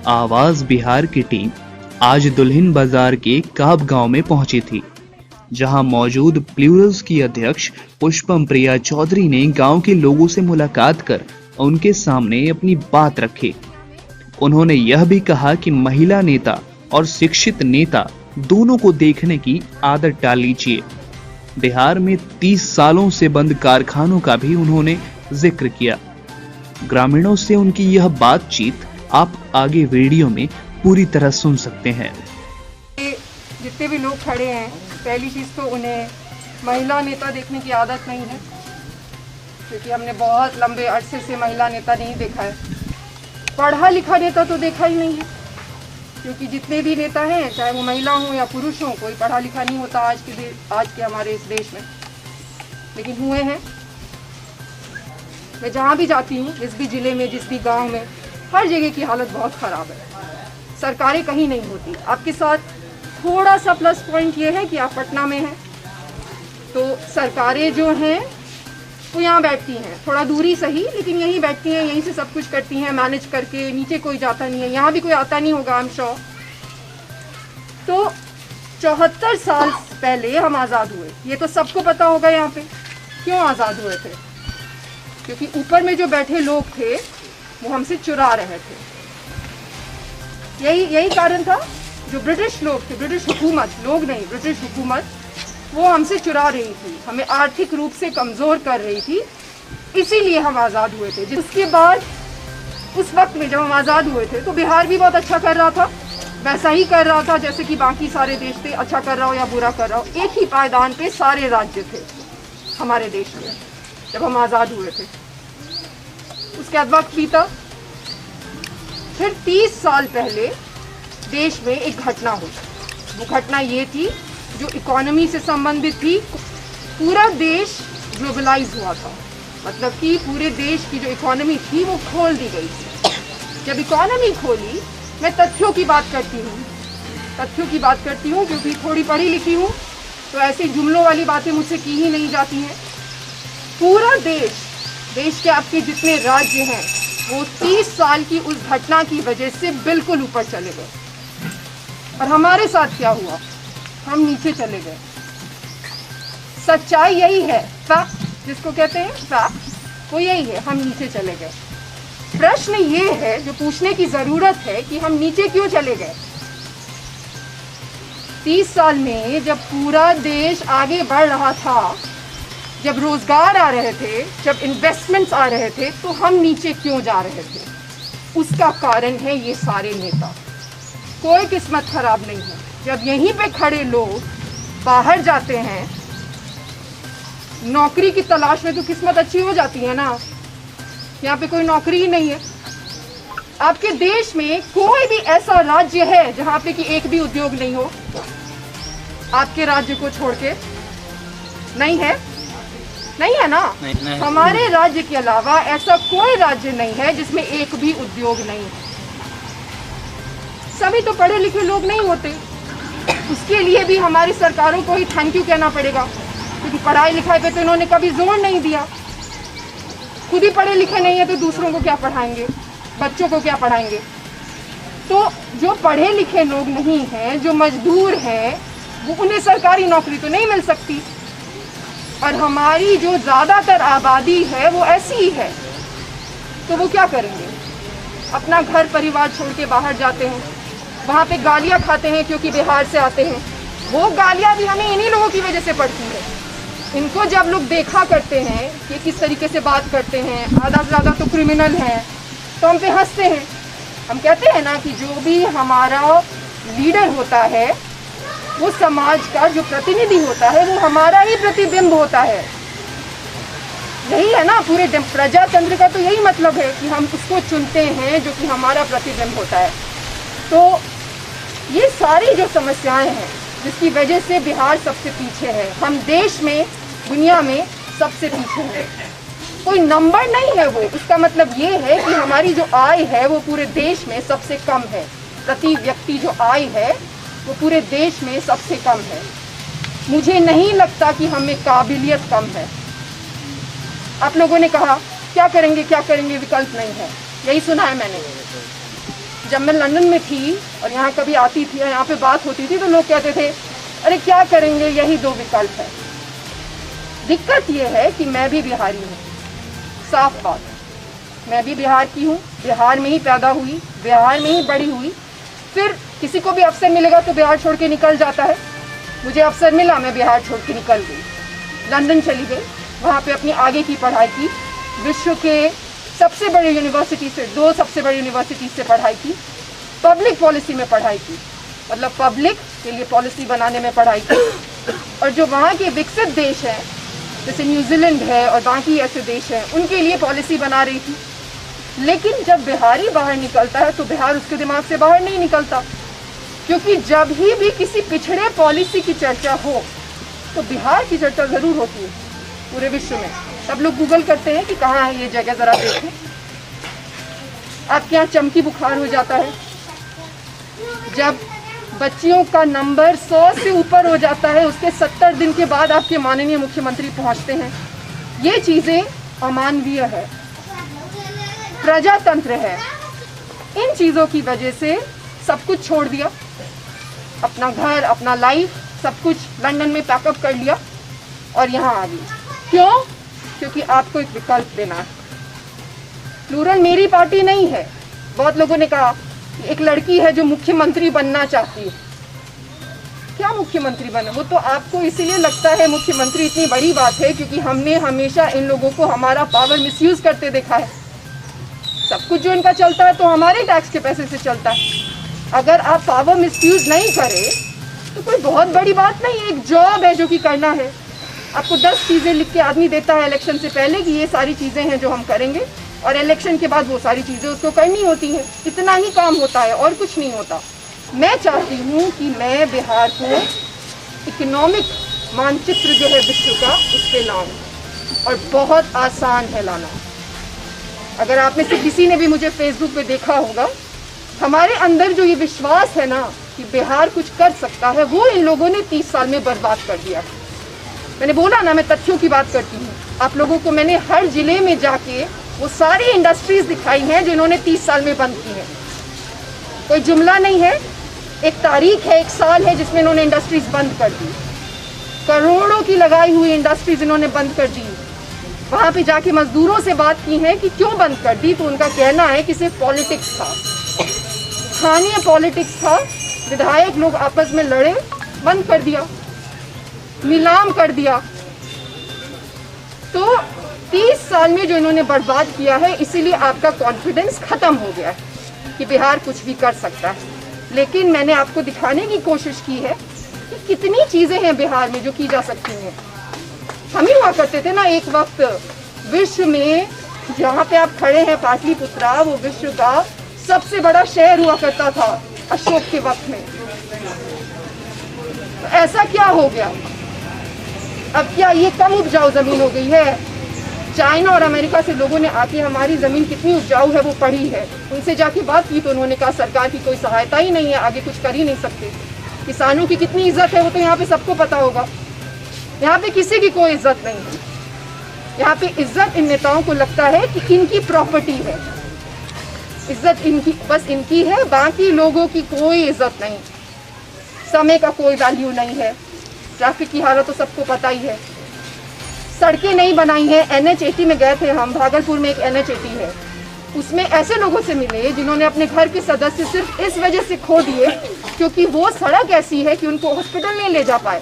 आवाज बिहार की टीम आज दुल्हिन बाजार के काब गांव में पहुंची थी, जहां मौजूद प्लूरल्स की अध्यक्ष पुष्पम प्रिया चौधरी ने गांव के लोगों से मुलाकात कर उनके सामने अपनी बात रखी। उन्होंने यह भी कहा कि महिला नेता और शिक्षित नेता दोनों को देखने की आदत डाल लीजिए। बिहार में 30 सालों से बंद कारखानों का भी उन्होंने जिक्र किया। ग्रामीणों से उनकी यह बातचीत आप आगे वीडियो में पूरी तरह सुन सकते हैं। जितने भी लोग खड़े हैं, पहली चीज तो उन्हें महिला नेता देखने की आदत नहीं है, क्योंकि हमने बहुत लंबे अरसे से महिला नेता नहीं देखा है। पढ़ा लिखा नेता तो देखा ही नहीं है, क्योंकि जितने भी नेता हैं, चाहे वो महिला हो या पुरुष हो, कोई पढ़ा लिखा नहीं होता आज के हमारे इस देश में। लेकिन हुए हैं। मैं जहाँ भी जाती हूँ, जिस भी जिले में, जिस भी गांव में, हर जगह की हालत बहुत ख़राब है। सरकारें कहीं नहीं होती। आपके साथ थोड़ा सा प्लस पॉइंट ये है कि आप पटना में हैं, तो सरकारें जो हैं वो यहाँ बैठती हैं, थोड़ा दूरी सही, लेकिन यहीं बैठती हैं, यहीं से सब कुछ करती हैं, मैनेज करके। नीचे कोई जाता नहीं है, यहाँ भी कोई आता नहीं होगा, आई एम श्योर। तो 74 साल पहले हम आज़ाद हुए, ये तो सबको पता होगा यहाँ पे। क्यों आज़ाद हुए थे? क्योंकि ऊपर में जो बैठे लोग थे वो हमसे चुरा रहे थे। यही कारण था। जो ब्रिटिश लोग थे, ब्रिटिश हुकूमत, लोग नहीं, ब्रिटिश हुकूमत, वो हमसे चुरा रही थी, हमें आर्थिक रूप से कमज़ोर कर रही थी, इसीलिए हम आज़ाद हुए थे। उसके बाद उस वक्त में जब हम आज़ाद हुए थे तो बिहार भी बहुत अच्छा कर रहा था, वैसा ही कर रहा था जैसे कि बाकी सारे देश थे। अच्छा कर रहा हो या बुरा कर रहा हो, एक ही पायदान पे सारे राज्य थे हमारे देश में जब हम आज़ाद हुए थे। उसके बाद वक्त बीता, फिर 30 साल पहले देश में एक घटना हुई। वो घटना ये थी जो इकोनॉमी से संबंधित थी। पूरा देश ग्लोबलाइज हुआ था, मतलब कि पूरे देश की जो इकोनॉमी थी वो खोल दी गई थी। जब इकोनॉमी खोली, मैं तथ्यों की बात करती हूँ क्योंकि थोड़ी पढ़ी लिखी हूँ, तो ऐसे जुमलों वाली बातें मुझसे की ही नहीं जाती हैं। पूरा देश के आपके जितने राज्य हैं वो 30 साल की उस घटना की वजह से बिल्कुल ऊपर चले गए। और हमारे साथ क्या हुआ? हम नीचे चले गए। सच्चाई यही है, फैक्ट जिसको कहते हैं, फैक्ट वो यही है, हम नीचे चले गए। प्रश्न ये है जो पूछने की जरूरत है कि हम नीचे क्यों चले गए? 30 साल में जब पूरा देश आगे बढ़ रहा था, जब रोजगार आ रहे थे, जब इन्वेस्टमेंट्स आ रहे थे, तो हम नीचे क्यों जा रहे थे? उसका कारण है ये सारे नेता। कोई किस्मत खराब नहीं है। जब यहीं पे खड़े लोग बाहर जाते हैं नौकरी की तलाश में, तो किस्मत अच्छी हो जाती है ना। यहाँ पे कोई नौकरी ही नहीं है। आपके देश में कोई भी ऐसा राज्य है जहाँ पे कि एक भी उद्योग नहीं हो? आपके राज्य को छोड़ के नहीं है ना? नहीं। हमारे राज्य के अलावा ऐसा कोई राज्य नहीं है जिसमें एक भी उद्योग नहीं है। सभी तो पढ़े लिखे लोग नहीं होते। उसके लिए भी हमारी सरकारों को ही थैंक यू कहना पड़ेगा, क्योंकि पढ़ाई लिखाई पे तो इन्होंने कभी जोर नहीं दिया। खुद ही पढ़े लिखे नहीं है तो दूसरों को क्या पढ़ाएंगे, बच्चों को क्या पढ़ाएंगे? तो जो पढ़े लिखे लोग नहीं हैं, जो मजदूर हैं, वो उन्हें सरकारी नौकरी तो नहीं मिल सकती। और हमारी जो ज़्यादातर आबादी है वो ऐसी ही है, तो वो क्या करेंगे? अपना घर परिवार छोड़ के बाहर जाते हैं, वहाँ पे गालियाँ खाते हैं क्योंकि बिहार से आते हैं। वो गालियाँ भी हमें इन्हीं लोगों की वजह से पड़ती है। इनको जब लोग देखा करते हैं कि किस तरीके से बात करते हैं, आधा से ज़्यादा तो क्रिमिनल हैं, तो हम पे हंसते हैं। हम कहते हैं ना कि जो भी हमारा लीडर होता है, वो समाज का जो प्रतिनिधि होता है, वो हमारा ही प्रतिबिंब होता है। यही है ना, पूरे प्रजातंत्र का तो यही मतलब है कि हम उसको चुनते हैं जो कि हमारा प्रतिबिंब होता है। तो ये सारी जो समस्याएं हैं जिसकी वजह से बिहार सबसे पीछे है, हम देश में, दुनिया में सबसे पीछे हैं। कोई नंबर नहीं है वो, उसका मतलब ये है कि हमारी जो आय है वो पूरे देश में सबसे कम है। प्रति व्यक्ति जो आय है वो पूरे देश में सबसे कम है। मुझे नहीं लगता कि हमें काबिलियत कम है। आप लोगों ने कहा क्या करेंगे, विकल्प नहीं है, यही सुना है मैंने। जब मैं लंदन में थी और यहाँ कभी आती थी, यहाँ पे बात होती थी, तो लोग कहते थे अरे क्या करेंगे, यही दो विकल्प है। दिक्कत ये है कि मैं भी बिहारी हूँ, साफ बात, मैं भी बिहार की हूँ, बिहार में ही पैदा हुई, बिहार में ही बड़ी हुई। फिर किसी को भी अवसर मिलेगा तो बिहार छोड़ के निकल जाता है। मुझे अवसर मिला, मैं बिहार छोड़ के निकल गई, लंदन चली गई, वहाँ पे अपनी आगे की पढ़ाई की, विश्व के सबसे बड़े यूनिवर्सिटी से, 2 सबसे बड़ी यूनिवर्सिटी से पढ़ाई की, पब्लिक पॉलिसी में पढ़ाई की, मतलब पब्लिक के लिए पॉलिसी बनाने में पढ़ाई की। और जो वहाँ के विकसित देश हैं, जैसे न्यूजीलैंड है और बाकी ऐसे देश हैं, उनके लिए पॉलिसी बना रही थी। लेकिन जब बिहारी बाहर निकलता है तो बिहार उसके दिमाग से बाहर नहीं निकलता, क्योंकि जब भी किसी पिछड़े पॉलिसी की चर्चा हो तो बिहार की चर्चा ज़रूर होती है पूरे विश्व में। सब लोग गूगल करते हैं कि कहाँ है ये जगह, ज़रा देखें। आपके यहाँ चमकी बुखार हो जाता है, जब बच्चियों का नंबर 100 से ऊपर हो जाता है, उसके 70 दिन के बाद आपके माननीय मुख्यमंत्री पहुँचते हैं। ये चीज़ें अमानवीय है, प्रजातंत्र है। इन चीज़ों की वजह से सब कुछ छोड़ दिया, अपना घर, अपना लाइफ, सब कुछ लंदन में पैकअप कर लिया और यहाँ आ गई। क्यों? क्योंकि आपको एक विकल्प देना है। प्लूरल मेरी पार्टी नहीं है। बहुत लोगों ने कहा एक लड़की है जो मुख्यमंत्री बनना चाहती है। क्या मुख्यमंत्री बने? वो तो आपको इसीलिए लगता है मुख्यमंत्री इतनी बड़ी बात है क्योंकि हमने हमेशा इन लोगों को हमारा पावर मिसयूज करते देखा है। सब कुछ जो इनका चलता है तो हमारे टैक्स के पैसे से चलता है। अगर आप पावर मिसयूज नहीं करें तो कोई बहुत बड़ी बात नहीं है, एक जॉब है जो कि करना है। आपको 10 चीज़ें लिख के आदमी देता है इलेक्शन से पहले कि ये सारी चीज़ें हैं जो हम करेंगे, और इलेक्शन के बाद वो सारी चीज़ें उसको करनी होती हैं। इतना ही काम होता है और कुछ नहीं होता। मैं चाहती हूँ कि मैं बिहार को इकोनॉमिक मानचित्र जो है विश्व का उस पर लाऊँ, और बहुत आसान है लाना। अगर आप में से किसी ने भी मुझे फेसबुक पे देखा होगा, हमारे अंदर जो ये विश्वास है ना कि बिहार कुछ कर सकता है, वो इन लोगों ने 30 साल में बर्बाद कर दिया। मैंने बोला ना, मैं तथ्यों की बात करती हूँ। आप लोगों को मैंने हर जिले में जाके वो सारी इंडस्ट्रीज दिखाई हैं जो इन्होंने 30 साल में बंद की हैं। कोई जुमला नहीं है, एक तारीख है, एक साल है जिसमें इन्होंने इंडस्ट्रीज बंद कर दी। करोड़ों की लगाई हुई इंडस्ट्रीज इन्होंने बंद कर दी। वहाँ पे जाके मजदूरों से बात की है कि क्यों बंद कर दी, तो उनका कहना है कि सिर्फ पॉलिटिक्स था, स्थानीय पॉलिटिक्स था, विधायक लोग आपस में लड़े, बंद कर दिया, नीलाम कर दिया। तो 30 साल में जो इन्होंने बर्बाद किया है, इसीलिए आपका कॉन्फिडेंस खत्म हो गया है कि बिहार कुछ भी कर सकता है। लेकिन मैंने आपको दिखाने की कोशिश की है कि कितनी चीज़ें हैं बिहार में जो की जा सकती हैं। हम ही हुआ करते थे ना एक वक्त विश्व में, जहाँ पे आप खड़े हैं पाटलिपुत्रा, वो विश्व का सबसे बड़ा शहर हुआ करता था अशोक के वक्त में। तो ऐसा क्या हो गया? अब क्या ये कम उपजाऊ जमीन हो गई है? चाइना और अमेरिका से लोगों ने आके हमारी ज़मीन कितनी उपजाऊ है वो पढ़ी है। उनसे जाके बात की तो उन्होंने कहा सरकार की कोई सहायता ही नहीं है, आगे कुछ कर ही नहीं सकते। किसानों की कितनी इज्जत है वो तो यहाँ पे सबको पता होगा। यहाँ पे किसी की कोई इज्जत नहीं है। यहाँ पे इज्जत इन नेताओं को लगता है कि इनकी प्रॉपर्टी है, इज्जत इनकी, बस इनकी है, बाकी लोगों की कोई इज्जत नहीं। समय का कोई वैल्यू नहीं है। ट्रैफिक की हालत तो सबको पता ही है। सड़कें नहीं बनाई हैं। NH80 में गए थे हम, भागलपुर में एक NH80 है, उसमें ऐसे लोगों से मिले जिन्होंने अपने घर के सदस्य सिर्फ इस वजह से खो दिए क्योंकि वो सड़क ऐसी है कि उनको हॉस्पिटल नहीं ले जा पाए।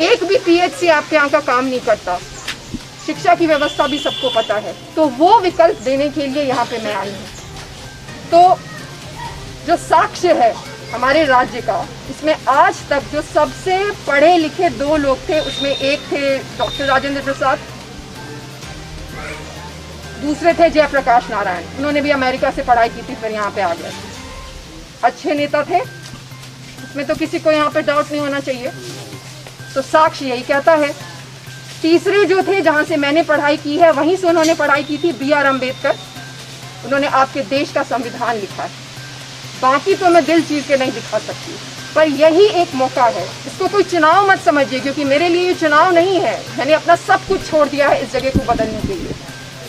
एक भी PHC आपके यहाँ का काम नहीं करता। शिक्षा की व्यवस्था भी सबको पता है। तो वो विकल्प देने के लिए यहाँ पे मैं आई हूँ। तो जो साक्ष्य है हमारे राज्य का, इसमें आज तक जो सबसे पढ़े लिखे 2 लोग थे, उसमें एक थे डॉक्टर राजेंद्र प्रसाद, दूसरे थे जयप्रकाश नारायण। उन्होंने भी अमेरिका से पढ़ाई की थी, फिर यहाँ पे आ गए। अच्छे नेता थे, उसमें तो किसी को यहाँ पे डाउट नहीं होना चाहिए। तो साक्ष्य यही कहता है। तीसरे जो थे, जहाँ से मैंने पढ़ाई की है, वहीं से उन्होंने पढ़ाई की थी, BR अम्बेडकर। उन्होंने आपके देश का संविधान लिखा है। बाकी तो मैं दिल चीर के नहीं दिखा सकती, पर यही एक मौका है। इसको कोई चुनाव मत समझिए, क्योंकि मेरे लिए ये चुनाव नहीं है। मैंने अपना सब कुछ छोड़ दिया है इस जगह को बदलने के लिए,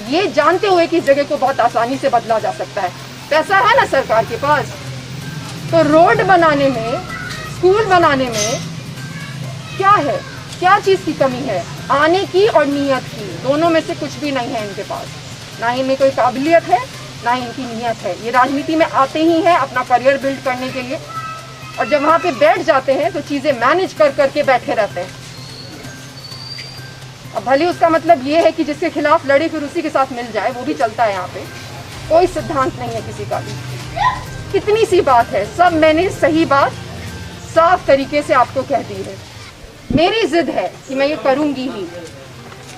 ये जानते हुए कि इस जगह को बहुत आसानी से बदला जा सकता है। पैसा है ना सरकार के पास, तो रोड बनाने में, स्कूल बनाने में क्या है, क्या चीज की कमी है? आने की और नीयत की, दोनों में से कुछ भी नहीं है इनके पास। ना इनमें कोई काबिलियत है, ना इनकी नीयत है। ये राजनीति में आते ही हैं अपना करियर बिल्ड करने के लिए, और जब वहां पे बैठ जाते हैं तो चीजें मैनेज कर करके बैठे रहते हैं। अब भले उसका मतलब ये है कि जिसके खिलाफ लड़े फिर उसी के साथ मिल जाए, वो भी चलता है यहाँ पे। कोई सिद्धांत नहीं है किसी का भी। कितनी सी बात है, सब मैंने सही बात साफ तरीके से आपको कह दी है। मेरी जिद है कि मैं ये करूंगी ही।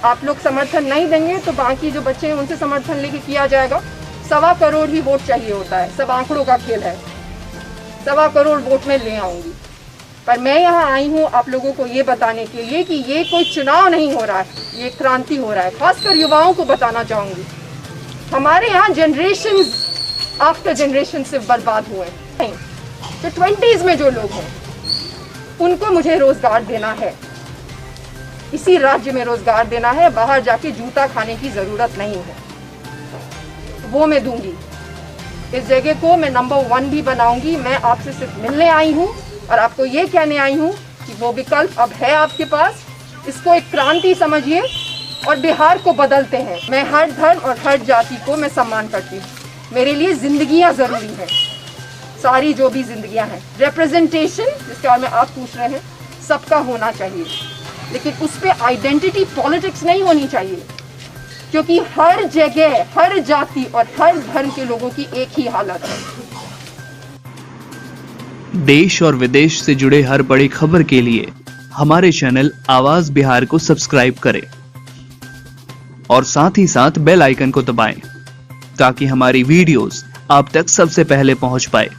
आप लोग समर्थन नहीं देंगे तो बाकी जो बच्चे हैं उनसे समर्थन लेके किया जाएगा। 1.25 करोड़ ही वोट चाहिए होता है, सब आंकड़ों का खेल है। 1.25 करोड़ वोट में ले आऊंगी, पर मैं यहाँ आई हूँ आप लोगों को ये बताने के लिए कि ये कोई चुनाव नहीं हो रहा है, ये क्रांति हो रहा है। खासकर युवाओं को बताना चाहूंगी, हमारे यहाँ जनरेशन आफ्टर जनरेशन से बर्बाद हुए हैं। जो 20s में जो लोग हैं उनको मुझे रोजगार देना है, इसी राज्य में रोजगार देना है। बाहर जाके जूता खाने की जरूरत नहीं है, वो मैं दूंगी। इस जगह को मैं नंबर 1 भी बनाऊंगी। मैं आपसे सिर्फ मिलने आई हूँ और आपको ये कहने आई हूँ कि वो विकल्प अब है आपके पास। इसको एक क्रांति समझिए और बिहार को बदलते हैं। मैं हर धर्म और हर जाति को मैं सम्मान करती हूँ। मेरे लिए जिंदगियाँ जरूरी हैं, सारी जो भी जिंदगियाँ हैं। रिप्रेजेंटेशन जिसके बारे में आप पूछ रहे हैं, सबका होना चाहिए, लेकिन उस पर आइडेंटिटी पॉलिटिक्स नहीं होनी चाहिए, क्योंकि हर जगह हर जाति और हर धर्म के लोगों की एक ही हालत है। देश और विदेश से जुड़े हर बड़ी खबर के लिए हमारे चैनल आवाज बिहार को सब्सक्राइब करें और साथ ही साथ बेल आइकन को दबाएं ताकि हमारी वीडियोस आप तक सबसे पहले पहुंच पाए।